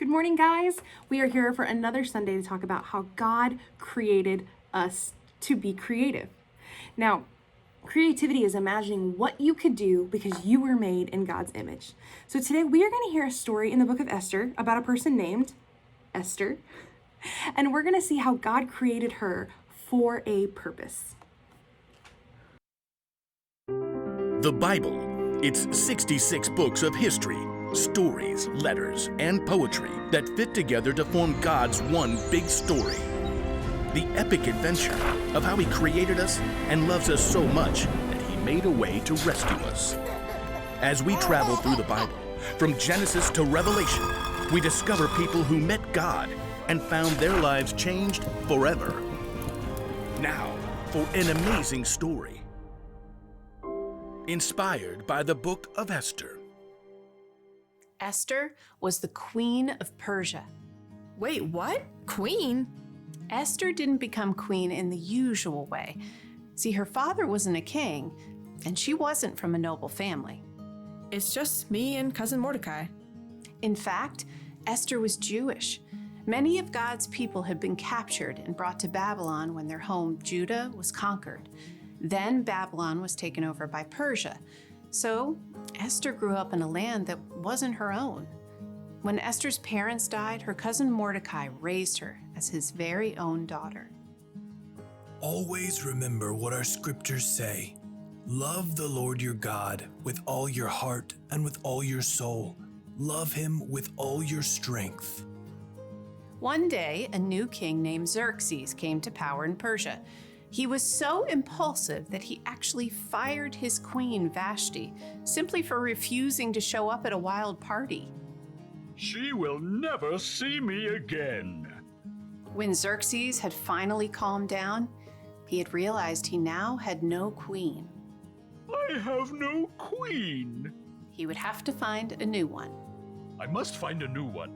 Good morning, guys. We are here for another Sunday to talk about how God created us to be creative. Now, creativity is imagining what you could do because you were made in God's image. So today we are going to hear a story in the book of Esther about a person named Esther, and we're going to see how God created her for a purpose. The Bible. It's 66 books of history, stories, letters, and poetry that fit together to form God's one big story. The epic adventure of how He created us and loves us so much that He made a way to rescue us. As we travel through the Bible, from Genesis to Revelation, we discover people who met God and found their lives changed forever. Now, for an amazing story. Inspired by the book of Esther. Esther was the queen of Persia. Wait, what? Queen? Esther didn't become queen in the usual way. See, her father wasn't a king, and she wasn't from a noble family. It's just me and cousin Mordecai. In fact, Esther was Jewish. Many of God's people had been captured and brought to Babylon when their home, Judah, was conquered. Then Babylon was taken over by Persia. So Esther grew up in a land that wasn't her own. When Esther's parents died, her cousin Mordecai raised her as his very own daughter. Always remember what our scriptures say. Love the Lord your God with all your heart and with all your soul. Love Him with all your strength. One day, a new king named Xerxes came to power in Persia. He was so impulsive that he actually fired his queen, Vashti, simply for refusing to show up at a wild party. She will never see me again. When Xerxes had finally calmed down, he had realized he now had no queen. I have no queen. He would have to find a new one. I must find a new one.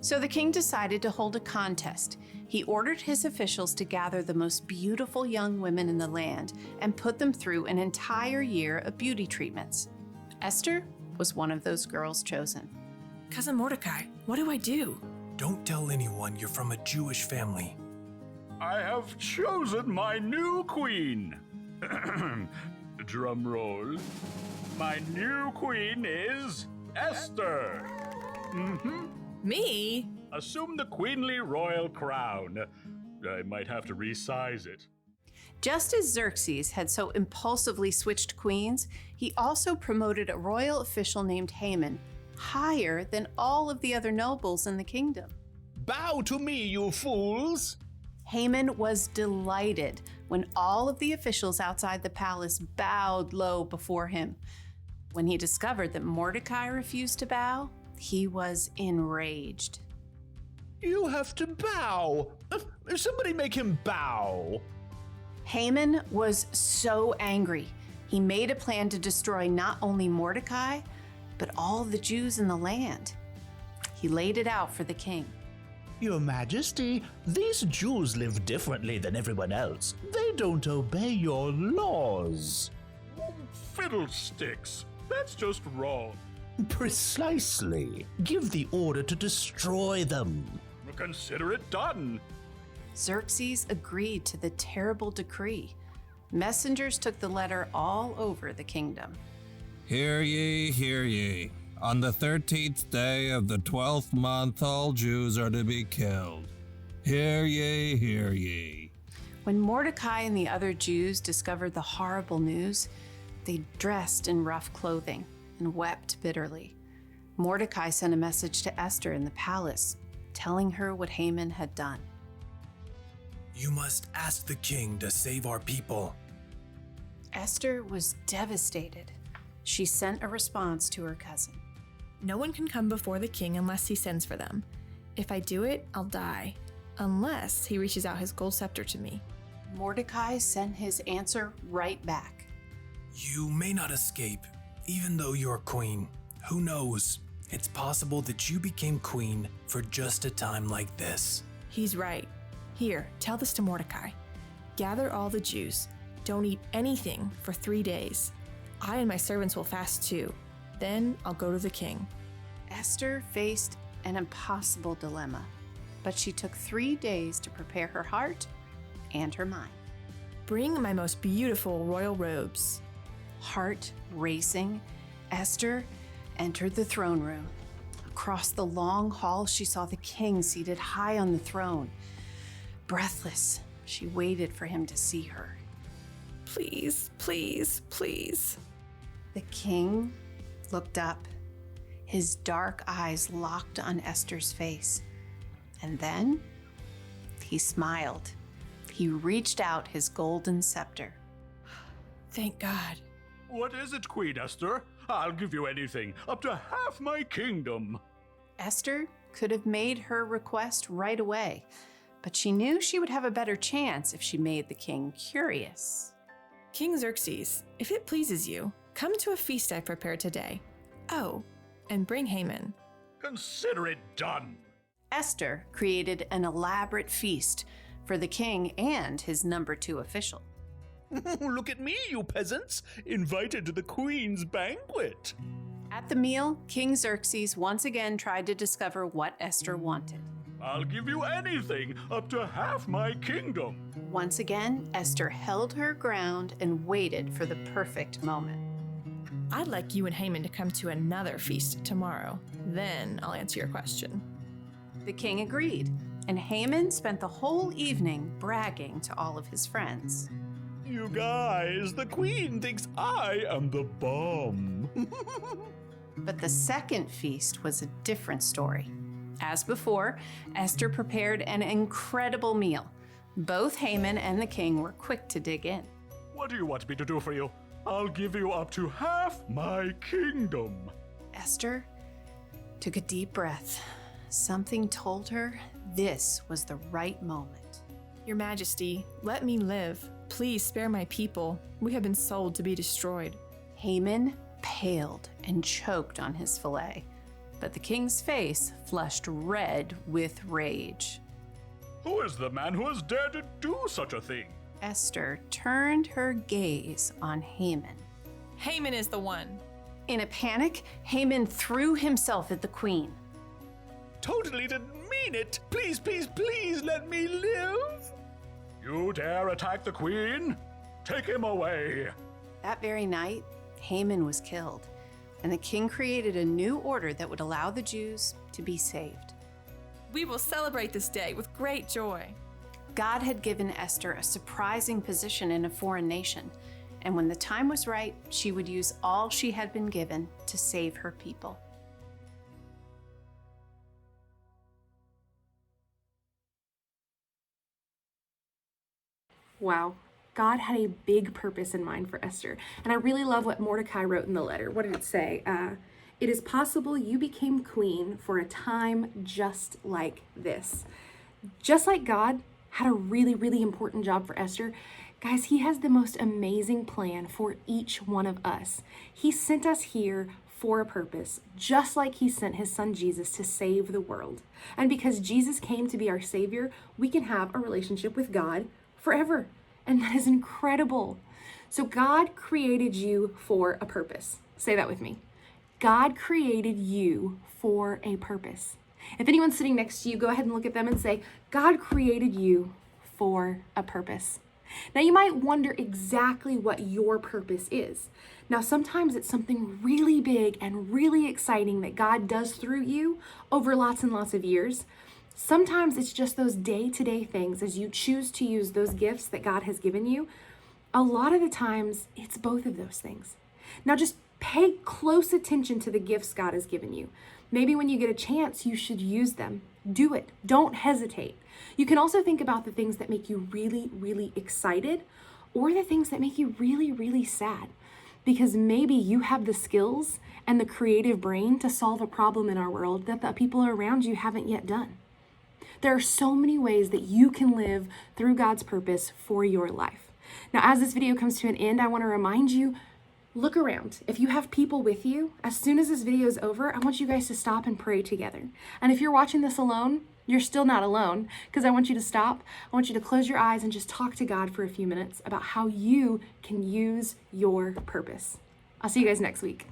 So the king decided to hold a contest. He ordered his officials to gather the most beautiful young women in the land and put them through an entire year of beauty treatments. Esther was one of those girls chosen. Cousin Mordecai, what do I do? Don't tell anyone you're from a Jewish family. I have chosen my new queen. Drum roll. My new queen is Esther. Me? Assume the queenly royal crown. I might have to resize it. Just as Xerxes had so impulsively switched queens, he also promoted a royal official named Haman higher than all of the other nobles in the kingdom. Bow to me, you fools! Haman was delighted when all of the officials outside the palace bowed low before him. When he discovered that Mordecai refused to bow, he was enraged. You have to bow! Somebody make him bow! Haman was so angry. He made a plan to destroy not only Mordecai, but all the Jews in the land. He laid it out for the king. Your Majesty, these Jews live differently than everyone else. They don't obey your laws. Fiddlesticks. That's just wrong. Precisely. Give the order to destroy them. Consider it done. Xerxes agreed to the terrible decree. Messengers took the letter all over the kingdom. Hear ye, hear ye. On the 13th day of the 12th month, all Jews are to be killed. Hear ye, hear ye. When Mordecai and the other Jews discovered the horrible news, they dressed in rough clothing and wept bitterly. Mordecai sent a message to Esther in the palace, telling her what Haman had done. You must ask the king to save our people. Esther was devastated. She sent a response to her cousin. No one can come before the king unless he sends for them. If I do it, I'll die, unless he reaches out his gold scepter to me. Mordecai sent his answer right back. You may not escape, even though you're queen. Who knows? It's possible that you became queen for just a time like this. He's right. Here, tell this to Mordecai. Gather all the Jews. Don't eat anything for 3 days. I and my servants will fast too. Then I'll go to the king. Esther faced an impossible dilemma, but she took 3 days to prepare her heart and her mind. Bring my most beautiful royal robes. Heart racing, Esther entered the throne room. Across the long hall, she saw the king seated high on the throne. Breathless, she waited for him to see her. Please, please, please. The king looked up, his dark eyes locked on Esther's face. And then he smiled. He reached out his golden scepter. Thank God. What is it, Queen Esther? I'll give you anything, up to half my kingdom. Esther could have made her request right away, but she knew she would have a better chance if she made the king curious. King Xerxes, if it pleases you, come to a feast I've prepared today. Oh, and bring Haman. Consider it done. Esther created an elaborate feast for the king and his number 2 official. Look at me, you peasants, invited to the queen's banquet. At the meal, King Xerxes once again tried to discover what Esther wanted. I'll give you anything, up to half my kingdom. Once again, Esther held her ground and waited for the perfect moment. I'd like you and Haman to come to another feast tomorrow. Then I'll answer your question. The king agreed, and Haman spent the whole evening bragging to all of his friends. You guys, the queen thinks I am the bomb. But the second feast was a different story. As before, Esther prepared an incredible meal. Both Haman and the king were quick to dig in. What do you want me to do for you? I'll give you up to half my kingdom. Esther took a deep breath. Something told her this was the right moment. Your Majesty, let me live. Please spare my people. We have been sold to be destroyed. Haman paled and choked on his fillet, but the king's face flushed red with rage. Who is the man who has dared to do such a thing? Esther turned her gaze on Haman. Haman is the one. In a panic, Haman threw himself at the queen. Totally didn't mean it. Please, please, please let me live. You dare attack the queen? Take him away. That very night, Haman was killed, and the king created a new order that would allow the Jews to be saved. We will celebrate this day with great joy. God had given Esther a surprising position in a foreign nation, and when the time was right, she would use all she had been given to save her people. Wow. God had a big purpose in mind for Esther. And I really love what Mordecai wrote in the letter. What did it say? It is possible you became queen for a time just like this. Just like God had a really, really important job for Esther, guys, he has the most amazing plan for each one of us. He sent us here for a purpose, just like he sent his son Jesus to save the world. And because Jesus came to be our savior, we can have a relationship with God forever. And that is incredible. So God created you for a purpose. Say that with me. God created you for a purpose. If anyone's sitting next to you, go ahead and look at them and say, God created you for a purpose. Now you might wonder exactly what your purpose is. Now sometimes it's something really big and really exciting that God does through you over lots and lots of years. Sometimes it's just those day-to-day things as you choose to use those gifts that God has given you. A lot of the times it's both of those things. Now just pay close attention to the gifts God has given you. Maybe when you get a chance, you should use them. Do it. Don't hesitate. You can also think about the things that make you really, really excited or the things that make you really, really sad. Because maybe you have the skills and the creative brain to solve a problem in our world that the people around you haven't yet done. There are so many ways that you can live through God's purpose for your life. Now, as this video comes to an end, I want to remind you, look around. If you have people with you, as soon as this video is over, I want you guys to stop and pray together. And if you're watching this alone, you're still not alone, because I want you to stop. I want you to close your eyes and just talk to God for a few minutes about how you can use your purpose. I'll see you guys next week.